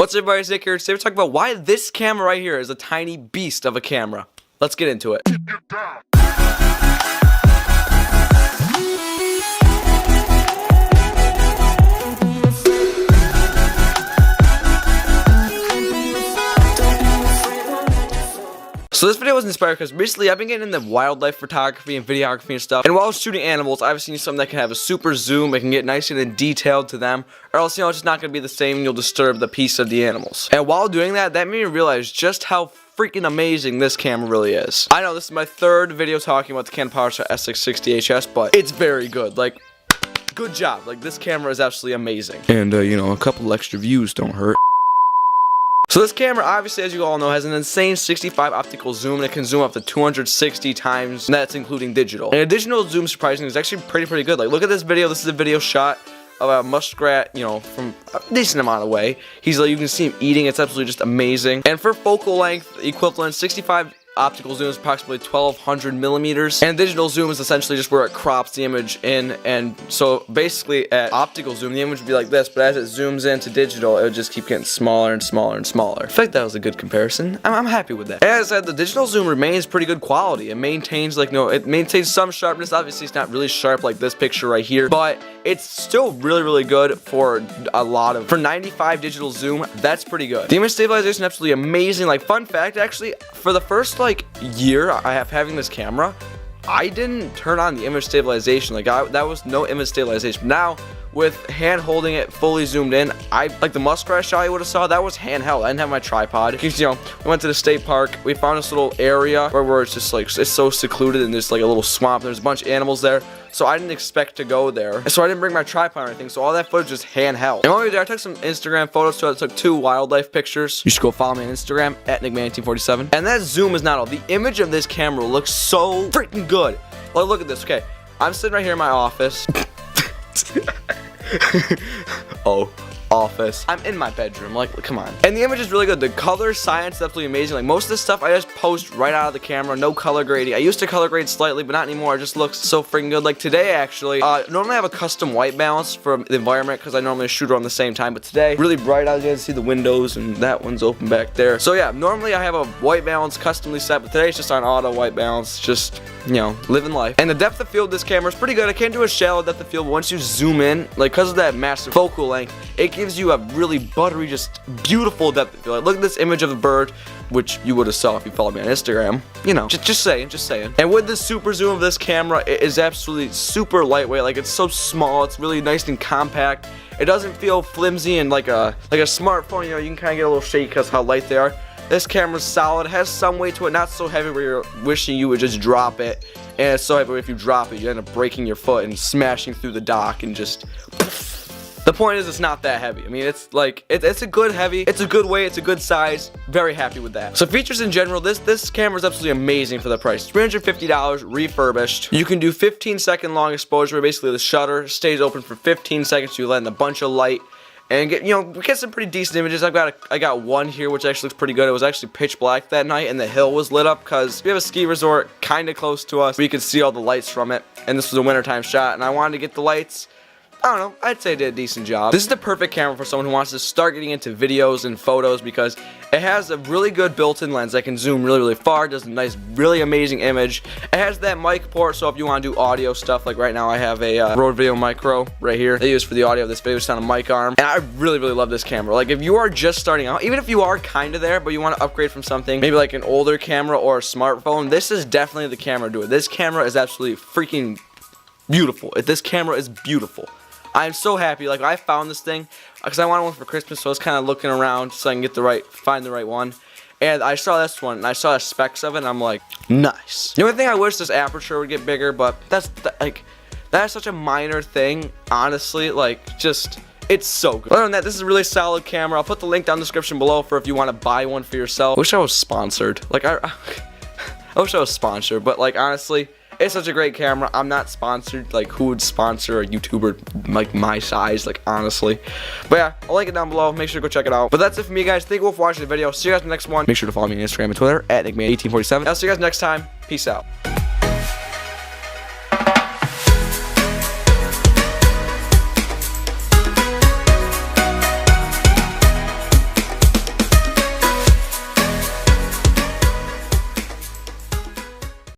What's up, everybody? Nick here. Today we're talking about why this camera right here is a tiny beast of a camera. Let's get into it. So this video was inspired because recently I've been getting into wildlife photography and videography and stuff. And while shooting animals, I've seen something that can have a super zoom. It can get nice and detailed to them. Or else, it's just not going to be the same and you'll disturb the peace of the animals. And while doing that, that made me realize just how freaking amazing this camera really is. I know this is my third video talking about the Canon PowerShot SX60HS, but it's very good. Like, good job. Like, this camera is absolutely amazing. And, a couple extra views don't hurt. So this camera, obviously, as you all know, has an insane 65 optical zoom, and it can zoom up to 260 times, and that's including digital. And a digital zoom, surprisingly, is actually pretty good. Like, look at this video. This is a video shot of a muskrat, from a decent amount away. He's like, you can see him eating. It's absolutely just amazing. And for focal length equivalent, 65 optical zoom is approximately 1200 millimeters, and digital zoom is essentially just where it crops the image in. And so basically at optical zoom the image would be like this, but as it zooms into digital it would just keep getting smaller and smaller and smaller. I feel like that was a good comparison. I'm happy with that. As I said, the digital zoom remains pretty good quality. It maintains it maintains some sharpness. Obviously it's not really sharp like this picture right here, but it's still really good for for 95 digital zoom. That's pretty good. The image stabilization is absolutely amazing. Like, fun fact, actually, for the first year I have having this camera, I didn't turn on the image stabilization. That was no image stabilization. Now with hand holding it fully zoomed in, like the muskrat shot you would have saw, that was handheld. I didn't have my tripod. Because, we went to the state park. We found this little area where it's just it's so secluded and there's like a little swamp. There's a bunch of animals there. So I didn't expect to go there. So I didn't bring my tripod or anything. So all that footage is handheld. And while we were there, I took some Instagram photos. So I took 2 wildlife pictures. You should go follow me on Instagram at NickMan1847. And that zoom is not all. The image of this camera looks so freaking good. Like, look at this. Okay, I'm sitting right here in my office. Office. I'm in my bedroom. Like, come on. And the image is really good. The color science is absolutely amazing. Like, most of this stuff I just post right out of the camera. No color grading. I used to color grade slightly, but not anymore. It just looks so freaking good. Like today, actually, normally I have a custom white balance for the environment because I normally shoot around the same time. But today, really bright out. You guys see the windows, and that one's open back there. So yeah, normally I have a white balance customly set, but today it's just on auto white balance. Just, living life. And the depth of field of this camera is pretty good. I can't do a shallow depth of field, but once you zoom in, like, because of that massive focal length, it gives you a really buttery, just beautiful depth of field. Like, look at this image of a bird, which you would have saw if you followed me on Instagram. Just saying. And with the super zoom of this camera, it is absolutely super lightweight. Like, it's so small. It's really nice and compact. It doesn't feel flimsy and like a smartphone. You can kind of get a little shaky because how light they are. This camera's solid. It has some weight to it, not so heavy where you're wishing you would just drop it. And it's so heavy if you drop it, you end up breaking your foot and smashing through the dock and just. The point is, it's not that heavy. I mean, it's like, it's a good heavy, it's a good weight, it's a good size. Very happy with that. So features in general, this camera is absolutely amazing for the price. $350 refurbished. You can do 15-second long exposure, where basically the shutter stays open for 15 seconds. You let in a bunch of light and get some pretty decent images. I got one here which actually looks pretty good. It was actually pitch black that night and the hill was lit up because we have a ski resort kind of close to us where you can see all the lights from it. And this was a wintertime shot and I wanted to get the lights. I don't know, I'd say I did a decent job. This is the perfect camera for someone who wants to start getting into videos and photos because it has a really good built-in lens that can zoom really far, does a nice, really amazing image. It has that mic port, so if you want to do audio stuff, like right now I have a Rode Video Micro right here. They use for the audio of this video, it's on a mic arm. And I really love this camera. Like, if you are just starting out, even if you are kind of there, but you want to upgrade from something, maybe like an older camera or a smartphone, this is definitely the camera to do it. This camera is absolutely freaking beautiful. This camera is beautiful. I'm so happy. Like, I found this thing because I wanted one for Christmas, so I was kind of looking around so I can find the right one. And I saw this one, and I saw the specs of it, and I'm like, nice. The only thing I wish this aperture would get bigger, but that's such a minor thing, honestly. Like, it's so good. Other than that, this is a really solid camera. I'll put the link down in the description below for if you want to buy one for yourself. I wish I was sponsored. Like, I wish I was sponsored, but like, honestly, it's such a great camera. I'm not sponsored. Like, who would sponsor a YouTuber like my size? Like, honestly. But yeah, I'll link it down below. Make sure to go check it out. But that's it for me, guys. Thank you all for watching the video. See you guys in the next one. Make sure to follow me on Instagram and Twitter at NickMan1847. I'll see you guys next time. Peace out.